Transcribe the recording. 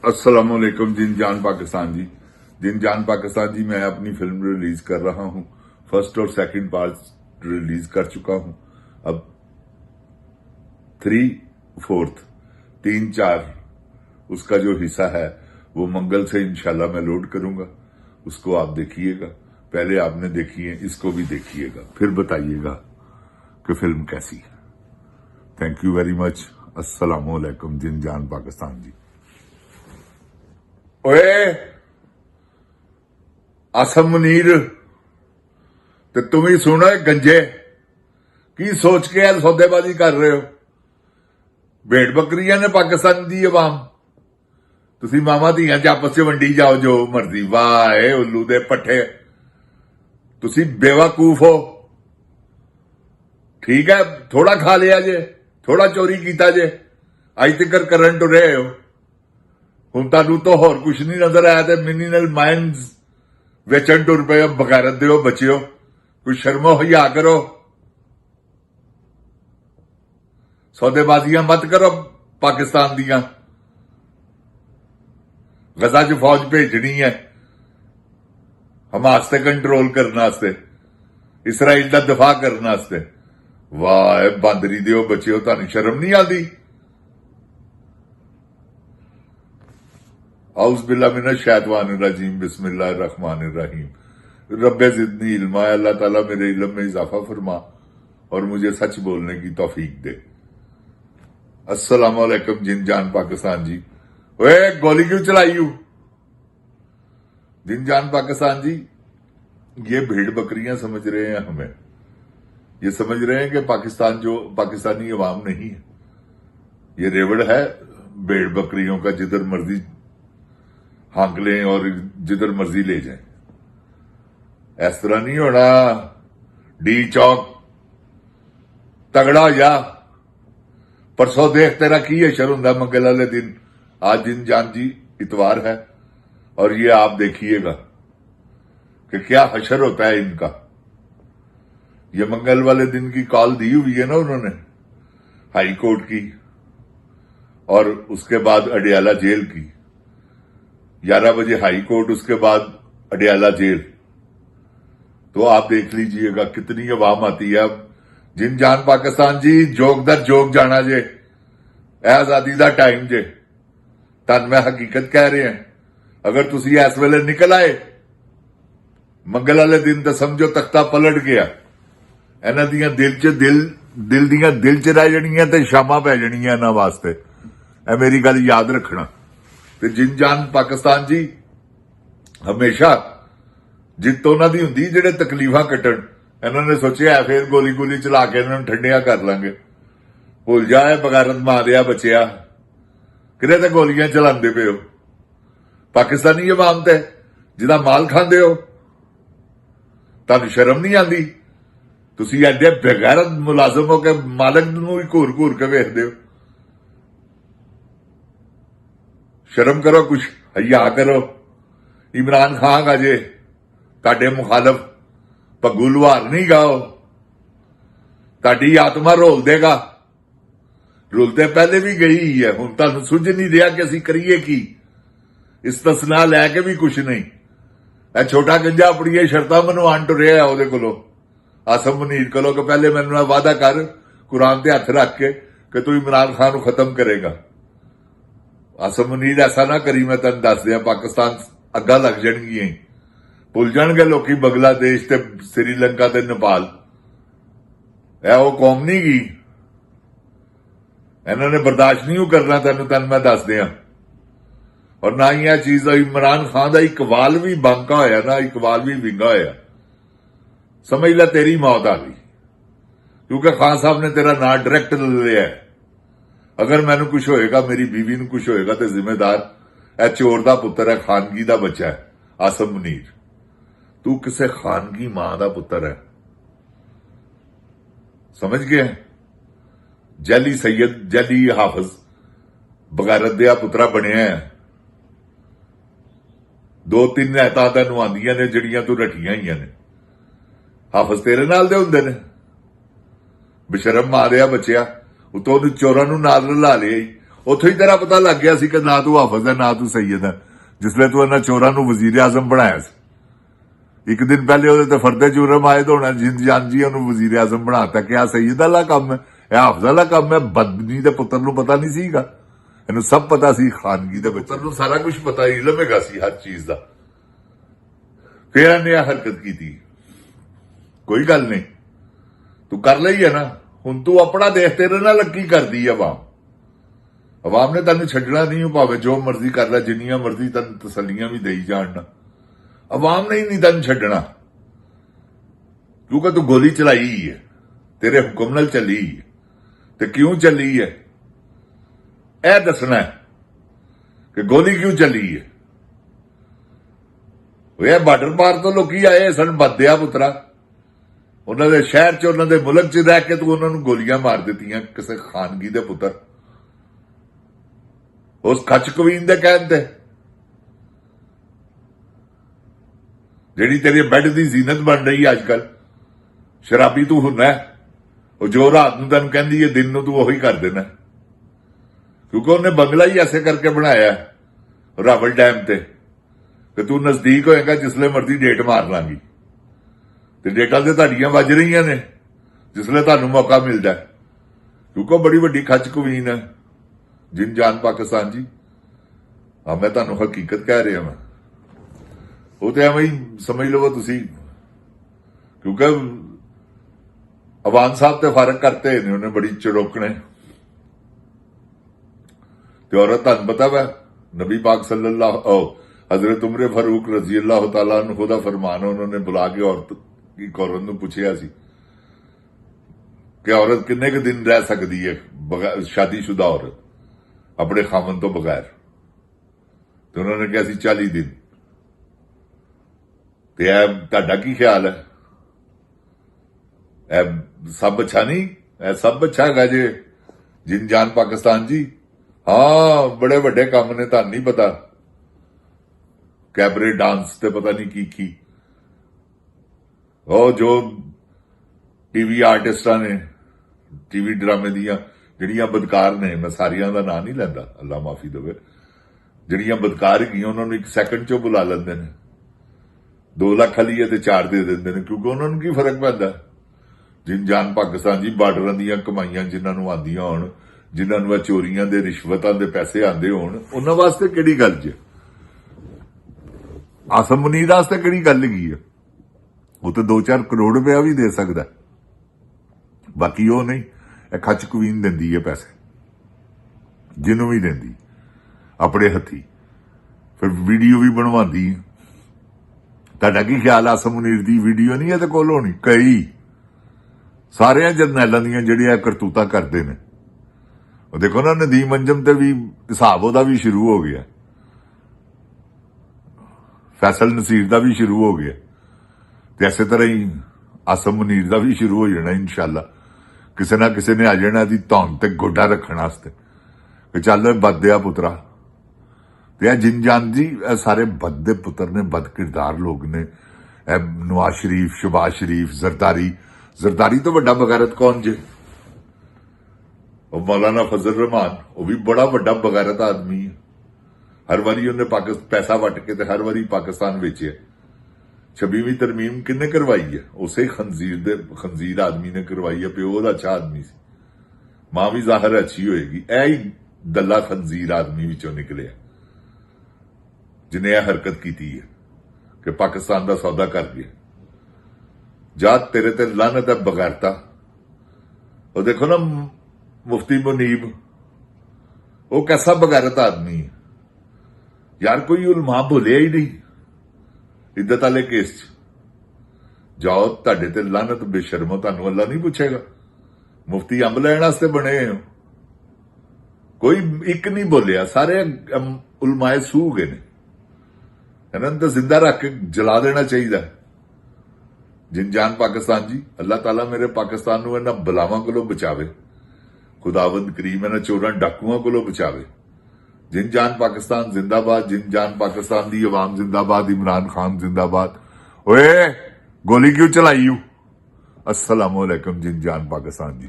अस्सलाम वालेकुम। जिन जान पाकिस्तान जी, जिन जान पाकिस्तान जी, मैं अपनी फिल्म रिलीज कर रहा हूं। फर्स्ट और सेकंड पार्ट रिलीज कर चुका हूं। अब 3, 4, 3, 4 उसका जो हिस्सा है वो मंगल से इंशाल्लाह मैं लोड करूंगा। उसको आप देखिएगा। पहले आपने देखी है, इसको भी देखिएगा, फिर बताइएगा कि फिल्म कैसी है। Thank you very much. अस्सलाम वालेकुम। जिन जान पाकिस्तान जी। ओए आसम मुनीर, ਤੇ तुम ही सुनो गंजे, की सोच के यार सौदेबाजी कर रहे हो? भेड़ बकरियां ने पाकिस्तान दी अवाम, तुसी मामा धीयां च आपस च वंडी जाओ जो मर्जी। वाह उल्लू दे पट्ठे, तुसी बेवकूफ हो। ठीक है, थोड़ा खा लिया जे, थोड़ा चोरी कीता जे, अज तक करन टुरे हो। ਹੁਣ ਤੁਹਾਨੂੰ ਤਾਂ ਹੋਰ ਕੁਝ ਨਹੀਂ ਨਜ਼ਰ ਆਇਆ ਤੇ ਮਿਨਰਲ ਮਾਈਨਸ ਵੇਚਣ ਟੁਰ ਪਏ। ਬਗੈਰਤ ਦਿਓ ਬੱਚਿਓ, ਕੋਈ ਸ਼ਰਮੋ ਹਿਆ ਕਰੋ। ਸੌਦੇਬਾਜ਼ੀਆਂ ਮਤ ਕਰੋ ਪਾਕਿਸਤਾਨ ਦੀਆਂ। ਗਜ਼ਾ 'ਚ ਫੌਜ ਭੇਜਣੀ ਹੈ ਹਮਾਸ ਤੇ ਕੰਟਰੋਲ ਕਰਨ ਵਾਸਤੇ, ਇਸਰਾਈਲ ਦਾ ਦਿਫਾ ਕਰਨ ਵਾਸਤੇ। ਵਾਹ ਬਾਂਦਰੀ ਦਿਓ ਬੱਚਿਓ, ਤੁਹਾਨੂੰ ਸ਼ਰਮ ਨਹੀਂ ਆਉਂਦੀ? औज़ बिल्लाह मिनश शैतानिर रजीम, बिस्मिल्लाहिर रहमानिर रहीम। रब्बे ज़िदनी इल्मा, अल्लाह ताला मेरे इल्म में इजाफा फरमा और मुझे सच बोलने की तौफीक दे। अस्सलाम वालेकुम जिन जान पाकिस्तान जी। ओए गोली क्यों चलाई हूं? जिन जान पाकिस्तान जी, ये भेड़ बकरियां समझ रहे हैं हमें। ये समझ रहे हैं कि पाकिस्तान जो पाकिस्तानी अवाम नहीं है, ये रेवड़ है भेड़ बकरियों का। जिधर मर्जी हांक लें और जिधर मर्जी ले जाएं। इस तरह नहीं होना। डी चौक तगड़ा हो जा। परसों देख तेरा की हशर हुंदा मंगल वाले दिन। आज दिन जान जी इतवार है और ये आप देखिएगा कि क्या हशर होता है इनका। ये मंगल वाले दिन की कॉल दी हुई है ना उन्होंने हाई कोर्ट की, और उसके बाद अडियाला जेल की। 11 बजे हाई कोर्ट, उसके बाद अडियाला जेल। तो आप देख लीजिएगा कितनी अवाम आती है। अब जिन जान पाकिस्तान जी, जोग दर जोग जाना जे, आजादी का टाइम जे। तन मैं हकीकत कह रहे हैं। अगर तुसी इस वेले निकल आए मंगल वाले दिन तो समझो तख्ता पलट गया। इन्हां दियां दिल च रह जानियां ते शामां पै जानियां इन्हां वास्ते। ए मेरी गल याद रखना। ਤੇ ਜਿਨ ਜਾਨ ਪਾਕਿਸਤਾਨ ਜੀ, ਹਮੇਸ਼ਾ ਜਿੱਤ ਉਹਨਾਂ ਦੀ ਹੁੰਦੀ ਜਿਹੜੇ ਤਕਲੀਫਾਂ ਕੱਟਣ। ਇਹਨਾਂ ਨੇ ਸੋਚਿਆ ਫੇਰ ਗੋਲੀ ਚਲਾ ਕੇ ਇਹਨਾਂ ਨੂੰ ਠੰਡਿਆ ਕਰ ਲਾਂਗੇ। ਭੁੱਲ ਜਾਏ ਬਗਾਰਤ ਮਾਰਿਆ ਬਚਿਆ, ਕਿਹੜੇ ਤੇ ਗੋਲੀਆਂ ਚਲਾਉਂਦੇ ਪਏ ਹੋ? ਪਾਕਿਸਤਾਨੀ ਅਵਾਮ ਤੇ ਜਿਹਦਾ ਮਾਲ ਖਾਂਦੇ ਹੋ, ਤੁਹਾਨੂੰ ਸ਼ਰਮ ਨਹੀਂ ਆਉਂਦੀ? ਤੁਸੀਂ ਐਡੇ ਬੇਗੈਰਤ ਮੁਲਾਜ਼ਮ ਹੋ ਕੇ ਮਾਲਕ ਨੂੰ ਵੀ ਘੂਰ ਕੇ ਵੇਖਦੇ ਹੋ। शर्म करो, कुछ हया करो। इमरान खान अजे ताडे मुखालफ भग्गू लुहार नहीं गाओ, ताडी आत्मा रोल देगा। रुलते पहले भी गई ही है, हुण तुहानूं सुझ नहीं रहा कि असीं करिए की। इस्तिसना लैके भी कुछ नहीं। ए छोटा गंजा अपनी शर्तां मनवाण टुरिया है ओहदे कोलों, आसम मुनीर कोलों, कि पहले मैनूं वादा कर कुरान ते हथ रख के कि तू इमरान खान नूं खत्म करेगा। आसम मुनीर ऐसा ना करी, मैं तेन दस दिया पाकिस्तान अग्गा लग जाएगी। भुल जाएंगे लोग बंगलादेश ते श्रीलंका ते नेपाल। वो कौम नहीं गई, इन्होंने बर्दाश्त नहीं करना। तेन मैं दस दिया। और ना ही यह चीज इमरान खान का इकबाल भी बांका होया ना, इकबाल भी विंगा होया। समझ ला तेरी मौत आ गई, क्योंकि खान साहब ने तेरा नाम डायरेक्ट लिया है। अगर मैनू कुछ होएगा, मेरी बीवी नू कुछ होएगा, तो जिम्मेदार ए चोर दा पुत्र है, खानगी दा बच्चा है आसम मुनीर। तू किसे खानगी मां दा पुत्र है, समझ गए? जैली सैयद, जैली हाफिज बगैरत दिया पुत्रा बनिया है। 2-3 नैतां तैनूं आंदियां ने जिहड़ियां तू रटियां होईयां ने। हाफिज तेरे नाल दे हुंदे ने। बेशरम मां दिया बच्चिया, उतों चोरां नूं नाल रला लिया। ਉੱਥੇ ਹੀ ਤੇਰਾ ਪਤਾ ਲੱਗ ਗਿਆ ਸੀ ਕਿ ਨਾ ਤੂੰ ਹਾਫਿਜ਼ ਹੈ ਨਾ ਤੂੰ ਸੈਯਦ ਹੈ, ਜਿਸਲੇ ਤੂੰ ਇਹਨਾਂ ਚੋਰਾਂ ਨੂੰ ਵਜ਼ੀਰ ਆਜ਼ਮ ਬਣਾਇਆ ਸੀ। ਇੱਕ ਦਿਨ ਪਹਿਲੇ ਉਹਦੇ ਤੇ ਫਰਦੇ ਜੁਰਮ ਆਏ ਤਾਂ ਹੁਣ ਜਿੰਦ ਜਾਨ ਜੀ ਉਹਨੂੰ ਵਜ਼ੀਰ ਆਜ਼ਮ ਬਣਾਤਾ। ਕਿ ਆ ਸੈਯਦ ਵਾਲਾ ਕੰਮ ਹੈ, ਇਹ ਹਾਫਿਜ਼ ਵਾਲਾ ਕੰਮ ਹੈ। ਬਦਨੀ ਦੇ ਪੁੱਤਰ ਨੂੰ ਪਤਾ ਨਹੀਂ ਸੀਗਾ, ਇਹਨੂੰ ਸਭ ਪਤਾ ਸੀ। ਖਾਨਗੀ ਦੇ ਪੁੱਤਰ ਨੂੰ ਸਾਰਾ ਕੁਝ ਪਤਾ, ਇਲਮ ਹੈਗਾ ਸੀ ਹਰ ਚੀਜ਼ ਦਾ। ਫਿਰ ਇਹਨੇ ਇਹ ਹਰਕਤ ਕੀਤੀ। ਕੋਈ ਗੱਲ ਨਹੀਂ, ਤੂੰ ਕਰ ਲਈ ਹੈ ਨਾ, ਹੁਣ ਤੂੰ ਆਪਣਾ ਦੇਖ, ਤੇਰੇ ਨਾਲ ਕੀ ਕਰਦੀ ਹੈ ਆਵਾਮ ਨੇ ਤੈਨੂੰ ਛੱਡਣਾ ਨਹੀਂ। ਭਾਵੇਂ ਜੋ ਮਰਜ਼ੀ ਕਰ ਲੈ, ਜਿੰਨੀਆਂ ਮਰਜ਼ੀ ਤੈਨੂੰ ਤਸੱਲੀਆਂ ਵੀ ਦੇਈ ਜਾਣ, ਆਵਾਮ ਨੇ ਹੀ ਨਹੀਂ ਤੈਨੂੰ ਛੱਡਣਾ। ਕਿਉਂਕਿ ਤੂੰ ਗੋਲੀ ਚਲਾਈ ਹੈ, ਤੇਰੇ ਹੁਕਮ ਨਾਲ ਚੱਲੀ ਹੈ। ਤੇ ਕਿਉਂ ਚੱਲੀ ਹੈ ਇਹ ਦੱਸਣਾ ਕਿ ਗੋਲੀ ਕਿਉਂ ਚੱਲੀ ਹੈ। ਇਹ ਬਾਰਡਰ ਪਾਰ ਤੋਂ ਲੋਕੀ ਆਏ ਸਨ, ਬੱਦਿਆ ਪੁੱਤਰਾ, ਉਹਨਾਂ ਦੇ ਸ਼ਹਿਰ 'ਚ, ਉਹਨਾਂ ਦੇ ਮੁਲਕ 'ਚ ਰਹਿ ਕੇ ਤੂੰ ਉਹਨਾਂ ਨੂੰ ਗੋਲੀਆਂ ਮਾਰ ਦਿੱਤੀਆਂ ਕਿਸੇ ਖਾਨਗੀ ਦੇ ਪੁੱਤਰ, ਉਸ ਖੱਚ ਕਵੀਨ ਦੇ ਕਹਿਣ ਤੇ, ਜਿਹੜੀ ਤੇਰੇ ਬੈੱਡ ਦੀ ਜ਼ੀਨਤ ਬਣ ਰਹੀ ਅੱਜ ਕੱਲ। ਸ਼ਰਾਬੀ ਤੂੰ ਹੁੰਨਾ, ਉਹ ਜੋ ਰਾਤ ਨੂੰ ਤੈਨੂੰ ਕਹਿੰਦੀ ਹੈ ਦਿਨ ਨੂੰ ਤੂੰ ਉਹੀ ਕਰ ਦੇਣਾ। ਕਿਉਂਕਿ ਉਹਨੇ ਬੰਗਲਾ ਹੀ ਐਸੇ ਕਰਕੇ ਬਣਾਇਆ ਰਾਵਲ ਡੈਮ ਤੇ ਕਿ ਤੂੰ ਨਜ਼ਦੀਕ ਹੋਏਗਾ, ਜਿਸਲੇ ਮਰਜ਼ੀ ਡੇਟ ਮਾਰ ਲਾਂਗੀ। ਤੇ ਡੇਟਾਂ ਤੇ ਤੁਹਾਡੀਆਂ ਵੱਜ ਰਹੀਆਂ ਨੇ ਜਿਸਲੇ ਤੁਹਾਨੂੰ ਮੌਕਾ ਮਿਲਦਾ। ਕਿਉਂਕਿ ਬੜੀ ਵੱਡੀ ਖੱਚ ਕਵੀਨ ਹੈ ਜਿੰਨ ਜਾਨ ਪਾਕਿਸਤਾਨ ਜੀ। ਮੈਂ ਤੁਹਾਨੂੰ ਹਕੀਕਤ ਕਹਿ ਰਿਹਾ ਮੈਂ, ਉਹ ਤੇ ਐਵੇਂ ਹੀ ਸਮਝ ਲਵੋ ਤੁਸੀਂ। ਕਿਉਂਕਿ ਅਵਾਨ ਸਾਹਿਬ ਤੇ ਫਰਕ ਕਰਤੇ ਨੇ ਉਹਨੇ ਬੜੀ ਚੜੋਕਣੇ। ਤੇ ਔਰਤ ਤੁਹਾਨੂੰ ਪਤਾ ਵਾ ਨਬੀ ਪਾਕ ਸੱਲੱਲਾਹੁ हजरत उमर फारूक रजी अल्लाह तआला अन्हु दा फरमान, उन्होंने बुला के औरत ਨੂੰ ਪੁੱਛਿਆ ਸੀ ਕਿ ਔਰਤ ਕਿੰਨੇ ਕੁ ਦਿਨ ਰਹਿ ਸਕਦੀ ਹੈ, ਸ਼ਾਦੀशुदा ਔਰਤ ਆਪਣੇ ਖਾਵਨ ਤੋਂ ਬਗੈਰ। ਤੇ ਉਹਨਾਂ ਨੇ ਕਿਹਾ ਸੀ 40 ਦਿਨ। ਤੇ ਇਹ ਤੁਹਾਡਾ ਕੀ ਖਿਆਲ ਹੈ? ਇਹ ਸਭ ਅੱਛਾ ਨਹੀਂ? ਇਹ ਸਭ ਅੱਛਾ ਹੈਗਾ ਜੇ ਜਿੰਨ ਜਾਨ ਪਾਕਿਸਤਾਨ ਜੀ। ਹਾਂ, ਬੜੇ ਵੱਡੇ ਕੰਮ ਨੇ, ਤੁਹਾਨੂੰ ਨਹੀਂ ਪਤਾ। ਕੈਬਰੇ ਡਾਂਸ ਤੇ ਪਤਾ ਨਹੀਂ ਕੀ ਉਹ ਜੋ ਟੀਵੀ ਆਰਟਿਸਟਾਂ ਨੇ, ਟੀਵੀ ਡਰਾਮੇ ਦੀਆਂ ਜਿਹੜੀਆਂ ਬਦਕਾਰ ਨੇ, ਮੈਂ ਸਾਰੀਆਂ ਦਾ ਨਾਂ ਨਹੀਂ ਲੈਂਦਾ, ਅੱਲਾ ਮਾਫੀ ਦੇਵੇ, ਜਿਹੜੀਆਂ ਬਦਕਾਰ ਹੈਗੀਆਂ ਉਹਨਾਂ ਨੂੰ 1 ਸੈਕਿੰਡ 'ਚੋਂ ਬੁਲਾ ਲੈਂਦੇ ਨੇ। 2 ਲੱਖ ਲਈਏ ਤੇ 4 ਦੇ ਦਿੰਦੇ ਨੇ। ਕਿਉਂਕਿ ਉਹਨਾਂ ਨੂੰ ਕੀ ਫਰਕ ਪੈਂਦਾ? ਜਿੰਨ ਜਾਨ ਪਾਕਿਸਤਾਨ ਜੀ, ਬਾਰਡਰਾਂ ਦੀਆਂ ਕਮਾਈਆਂ ਜਿਨ੍ਹਾਂ ਨੂੰ ਆਉਂਦੀਆਂ ਹੋਣ, ਜਿਨ੍ਹਾਂ ਨੂੰ ਚੋਰੀਆਂ ਦੇ ਰਿਸ਼ਵਤਾਂ ਦੇ ਪੈਸੇ ਆਉਂਦੇ ਹੋਣ, ਉਹਨਾਂ ਵਾਸਤੇ ਕਿਹੜੀ ਗੱਲ ਜੇ? ਆਸਮ ਮੁਨੀਰ ਵਾਸਤੇ ਕਿਹੜੀ ਗੱਲ ਹੈਗੀ ਆ? ਉਹ ਤਾਂ 2-4 ਕਰੋੜ ਰੁਪਇਆ ਵੀ ਦੇ ਸਕਦਾ, ਬਾਕੀ ਉਹ ਨਹੀਂ। ਇਹ ਖੱਚ ਕਵੀਨ ਦਿੰਦੀ ਹੈ ਪੈਸੇ, ਜਿਹਨੂੰ ਵੀ ਦਿੰਦੀ ਆਪਣੇ ਹੱਥੀ, ਫਿਰ ਵੀਡੀਓ ਵੀ ਬਣਵਾਉਂਦੀ। ਤੁਹਾਡਾ ਕੀ ਖਿਆਲ? ਆਸਮ ਮੁਨੀਰ ਦੀ ਵੀਡੀਓ ਨਹੀਂ ਇਹਦੇ ਕੋਲ ਹੋਣੀ? ਕਈ ਸਾਰਿਆਂ ਜਰਨੈਲਾਂ ਦੀਆਂ ਜਿਹੜੀਆਂ ਕਰਤੂਤਾਂ ਕਰਦੇ ਨੇ। ਉਹ ਦੇਖੋ ਨਾ, ਨਦੀਮ ਅੰਜਮ ਤੇ ਵੀ ਹਿਸਾਬ ਉਹਦਾ ਵੀ ਸ਼ੁਰੂ ਹੋ ਗਿਆ, ਫੈਸਲ ਨਸੀਰ ਦਾ ਵੀ ਸ਼ੁਰੂ ਹੋ ਗਿਆ, ਤੇ ਇਸੇ ਤਰ੍ਹਾਂ ਹੀ ਆਸਮ ਮੁਨੀਰ ਦਾ ਵੀ ਸ਼ੁਰੂ ਹੋ ਜਾਣਾ ਇਨਸ਼ਾਅੱਲਾ। ਕਿਸੇ ਨਾ ਕਿਸੇ ਨੇ ਆ ਜਾਣਾ ਦੀ ਧੌਣ ਤੇ ਗੋਡਾ ਰੱਖਣ ਵਾਸਤੇ ਕਿ ਚੱਲ ਬਦਿਆ ਪੁੱਤਰਾ। ਤੇ ਇਹ ਜਿੰਨ ਜਾਨ ਜੀ, ਇਹ ਸਾਰੇ ਬਦ ਦੇ ਪੁੱਤਰ ਨੇ, ਬਦ ਕਿਰਦਾਰ ਲੋਕ ਨੇ। ਇਹ ਨਵਾਜ਼ ਸ਼ਰੀਫ, ਸ਼ਹਬਾਜ਼ ਸ਼ਰੀਫ, ਜ਼ਰਦਾਰੀ ਤੋਂ ਵੱਡਾ ਬਗੈਰਤ ਕੌਣ ਜੇ? ਉਹ ਮੌਲਾਨਾ ਫਜ਼ਲ रहमान, ਉਹ ਵੀ ਬੜਾ ਵੱਡਾ ਬਗੈਰਤ ਆਦਮੀ ਹੈ। ਹਰ ਵਾਰੀ ਉਹਨੇ ਪੈਸਾ ਵੱਟ ਕੇ ਤੇ ਹਰ ਵਾਰੀ ਪਾਕਿਸਤਾਨ ਵੇਚਿਆ। 26ਵੀਂ ਤਰਮੀਮ ਕਿੰਨੇ ਕਰਵਾਈ ਹੈ? ਉਸੇ ਖੰਜ਼ੀਰ ਆਦਮੀ ਨੇ ਕਰਵਾਈ ਹੈ। ਪਿਓ ਉਹਦਾ ਅੱਛਾ ਆਦਮੀ ਸੀ, ਮਾਂ ਵੀ ਜ਼ਾਹਿਰ ਅੱਛੀ ਹੋਏਗੀ। ਇਹ ਹੀ ਦੱਲਾ ਖੰਜ਼ੀਰ ਆਦਮੀ ਵਿੱਚੋਂ ਨਿਕਲਿਆ ਜਿਹਨੇ ਇਹ ਹਰਕਤ ਕੀਤੀ ਹੈ ਕਿ ਪਾਕਿਸਤਾਨ ਦਾ ਸੌਦਾ ਕਰ ਗਿਆ। ਜਦ ਤੇਰੇ ਤੇ ਲਾਨਤ ਹੈ ਬਗੈਰਤਾ। ਉਹ ਦੇਖੋ ਨਾ ਮੁਫਤੀ ਮੁਨੀਬ, ਉਹ कैसा ਬਗੈਰਤ ਆਦਮੀ ਹੈ यार। कोई उलमा बोलिया ही नहीं इद्दत वाले केस च। जाओ, ਤੁਹਾਡੇ ਤੇ ਲਾਨਤ ਬੇਸ਼ਰਮੋ, ਤੁਹਾਨੂੰ ਅੱਲਾ ਨਹੀਂ ਪੁੱਛੇਗਾ। ਮੁਫਤੀ ਅੰਬ ਲੈਣ ਵਾਸਤੇ ਬਣੇ ਹੋ, ਕੋਈ ਇੱਕ ਨਹੀਂ ਬੋਲਿਆ। ਸਾਰੇ ਉਲਮਾਏ ਸੂ ਗਏ ਨੇ। ਇਹਨਾਂ ਨੂੰ ਤਾਂ ਜ਼ਿੰਦਾ ਰੱਖ ਕੇ ਜਲਾ ਦੇਣਾ ਚਾਹੀਦਾ। ਜਿੰਨ ਜਾਨ ਪਾਕਿਸਤਾਨ ਜੀ, ਅੱਲਾਹ ਤਾਲਾ ਮੇਰੇ ਪਾਕਿਸਤਾਨ ਨੂੰ ਇਹਨਾਂ ਬਲਾਵਾਂ ਕੋਲੋਂ ਬਚਾਵੇ। ਖੁਦਾਵੰਦ ਕਰੀਮ ਇਹਨਾਂ ਚੋਰਾਂ ਡਾਕੂਆਂ ਕੋਲੋਂ ਬਚਾਵੇ। जिन जान पाकिस्तान जिंदाबाद, जिन जान पाकिस्तान दी अवाम जिंदाबाद, इमरान खान जिंदाबाद। ओए गोली क्यों चलाई? अस्सलाम वालेकुम जिन जान पाकिस्तान जी।